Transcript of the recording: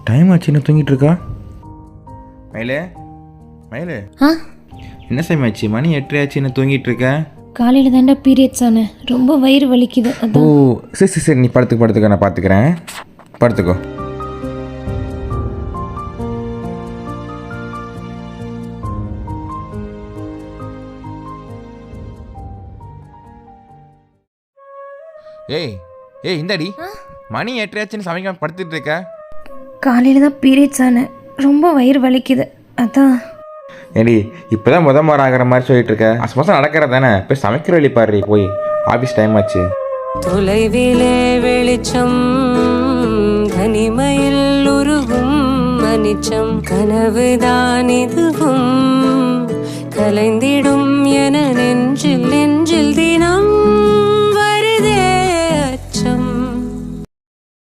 Time ஆச்சு, என்ன தூங்கிட்டு இருக்கா? மயிலே மயிலே, என்ன சமையாச்சு? மணி 8 ஆச்சு, என்ன தூங்கிட்டு இருக்க? காலையில் தாண்டா பீரியட்ஸ் ஆனேன், ரொம்ப வயிறு வலிக்குது. ஓ சரி, நீ படுத்துக்க, நான் பார்த்துக்கிறேன். படுத்துக்கோ. ஏய் இந்தாடி, மணி 8 ஆச்சுன்னு சமைக்காம படுத்துட்டு இருக்க? காலையில் தான் பீரியட்ஸ் ஆனேன், ரொம்ப வயிறு வலிக்குது, அதான். ஏடி இப்போதான் முறை ஆகிற மாதிரி சொல்லிட்டு இருக்க. மாதம் நடக்கிறது தானே, போய் சமைக்கிற வழி பாரு, போய் ஆஃபீஸ் டைம் ஆச்சு. தொலைவிலே வெளிச்சம், தனிமையில் உருகும் மனிச்சம், கனவுதான் இதுவும் கலைந்திடும்